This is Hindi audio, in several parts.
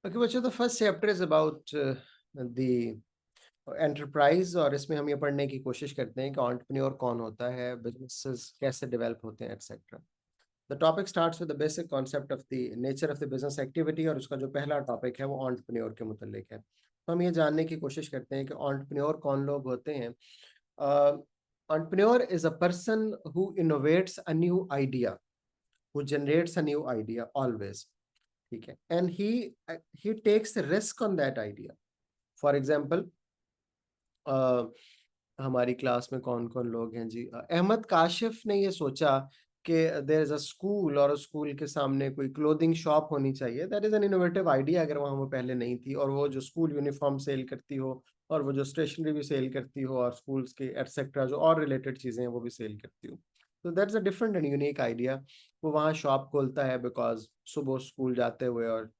ओके बच्चों, the first chapter is about the enterprise. और इसमें हम ये पढ़ने की कोशिश करते हैं कि एंटरप्रेन्योर कौन होता है, बिजनेसेस कैसे डेवलप होते हैं, etcetera. The topic starts with the basic concept of the nature of the business activity, और उसका जो पहला टॉपिक है वो एंटरप्रेन्योर के मुतालिक है। तो हम ये जानने की कोशिश करते हैं कि एंटरप्रेन्योर कौन लोग होते हैं। Entrepreneur is a person who innovates a new idea, who generates a new idea always. ठीक है, and he takes risk on that idea. For example, हमारी क्लास में कौन कौन लोग हैं जी? अहमद काशिफ ने ये सोचा कि देयर इज अ स्कूल, और स्कूल के सामने कोई क्लोथिंग शॉप होनी चाहिए। That is an innovative idea, अगर वहाँ वो पहले नहीं थी, और वो जो स्कूल यूनिफॉर्म सेल करती हो, और वो जो स्टेशनरी भी सेल करती हो, और स्कूल्स के एटसेट्रा जो और रिलेटेड चीजें हैं वो भी सेल करती हो। तो that's a different and unique idea. वो वहाँ शॉप खोलता है बिकॉज सुबह स्कूल जाते हुए और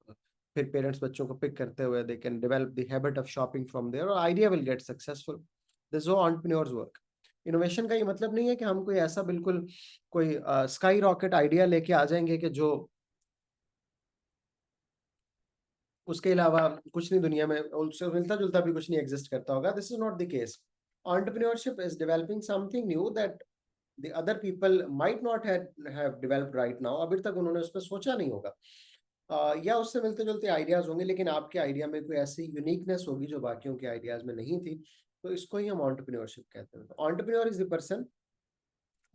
फिर पेरेंट्स बच्चों को पिक करते हुए they can develop the habit of shopping from there, और idea will get successful. This is entrepreneurs work. Innovation का ये मतलब नहीं है कि हम कोई ऐसा बिल्कुल कोई स्काई रॉकेट आइडिया लेके आ जाएंगे कि जो उसके अलावा कुछ नहीं दुनिया में, उससे मिलता जुलता भी कुछ नहीं एग्जिस्ट करता होगा। This is not the case. Entrepreneurship is developing something knew that the other people might not have developed right now। अभी तक उन्होंने उस पर सोचा नहीं होगा। या उससे मिलते जुलते आइडियाज होंगे, लेकिन आपके आइडिया में कोई ऐसी यूनिकनेस होगी जो बाकियों के आइडियाज में नहीं थी। तो इसको ही हम एंटरप्रेन्योरशिप कहते हैं। Entrepreneur is the person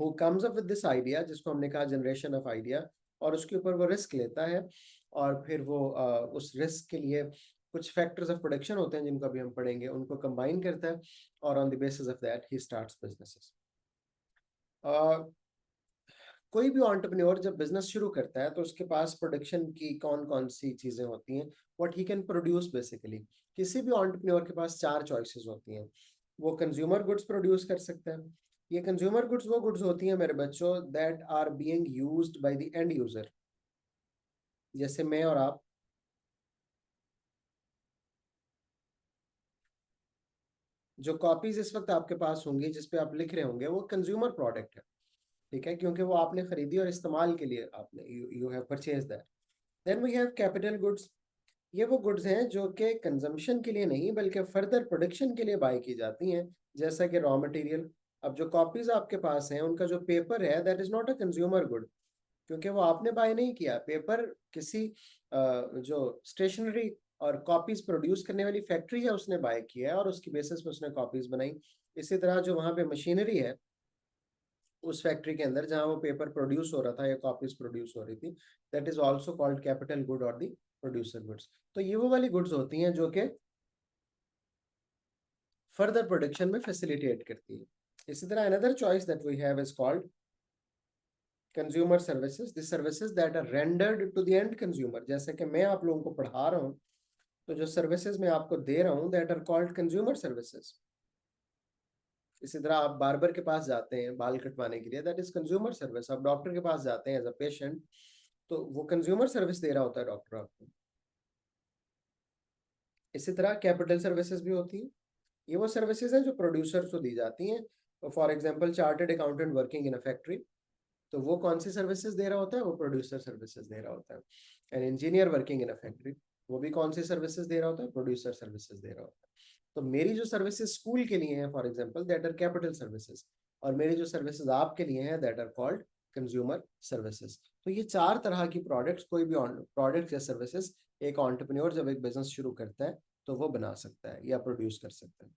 who comes up with this idea, जिसको हमने कहा जनरेशन ऑफ आइडिया, और उसके ऊपर वो रिस्क लेता है, और फिर वो उस रिस्क के लिए कुछ फैक्टर्स ऑफ प्रोडक्शन होते हैं जिनको अभी हम पढ़ेंगे, उनको कंबाइन करता है, और on the basis of that he starts businesses. कोई भी एंटरप्रेन्योर जब बिजनेस शुरू करता है तो उसके पास प्रोडक्शन की कौन कौन सी चीजें होती हैं, what he can produce basically. किसी भी एंटरप्रेन्योर के पास चार चॉइसेस होती हैं। वो कंज्यूमर गुड्स प्रोड्यूस कर सकता है। ये कंज्यूमर गुड्स वो गुड्स होती हैं मेरे बच्चों that are being used by the end user, जैसे मैं और आप। जो कॉपीज इस वक्त आपके पास होंगी जिस पे आप लिख रहे होंगे वो कंज्यूमर प्रोडक्ट है। ठीक है, क्योंकि वो आपने खरीदी और इस्तेमाल के लिए आपने you have purchase that. Then we have capital goods. ये वो गुड्स हैं जो कि कंजम्पशन के लिए नहीं बल्कि फर्दर प्रोडक्शन के लिए बाय की जाती हैं, जैसा कि रॉ मटेरियल। अब जो कॉपीज आपके पास हैं उनका जो पेपर है that is not a consumer good, क्योंकि वो आपने बाय नहीं किया। पेपर किसी जो स्टेशनरी और कॉपीज प्रोड्यूस करने वाली फैक्ट्री है उसने बाय किया है, और उसकी बेसिस पे उसने कॉपीज बनाई। इसी तरह जो वहाँ पे मशीनरी है उस फैक्ट्री के अंदर जहाँ वो पेपर प्रोड्यूस हो रहा था या कॉपीज प्रोड्यूस हो रही थी, that is also called capital good और दी प्रोड्यूसर गुड्स। तो ये वो वाली गुड्स होती हैं जो कि फर्दर प्रोडक्शन में फैसिलिटेट करती है। इसी तरह another choice that we have is called consumer services, the services that are rendered to the end consumer. जैसे कि मैं आप लोगों को पढ़ा रहा हूँ, तो जो सर्विसेज मैं आपको दे रहा हूँ that are called consumer services. इसी तरह आप बार्बर के पास जाते हैं बाल कटवाने के लिए, दैट इज कंज्यूमर सर्विस। आप डॉक्टर के पास जाते हैं एज अ पेशेंट, तो वो कंज्यूमर सर्विस दे रहा होता है डॉक्टर आपको। इसी तरह कैपिटल सर्विसेज भी होती हैं। ये वो सर्विसेज हैं जो प्रोड्यूसर को दी जाती हैं। For example chartered accountant working in a factory, तो वो कौन सी सर्विसेज दे रहा होता है? वो प्रोड्यूसर सर्विसेज दे रहा होता है। An engineer working in a factory, वो भी कौन सी सर्विसेज दे रहा होता है? प्रोड्यूसर सर्विसेज दे रहा होता है। तो मेरी जो सर्विसेज स्कूल के लिए हैं for example that are capital services, और मेरी जो सर्विसेज आपके लिए हैं that are called consumer services. तो ये चार तरह की प्रोडक्ट्स, कोई भी प्रोडक्ट या सर्विसेज एक एंटरप्रेन्योर जब एक बिजनेस शुरू करता है तो वो बना सकता है या प्रोड्यूस कर सकता है।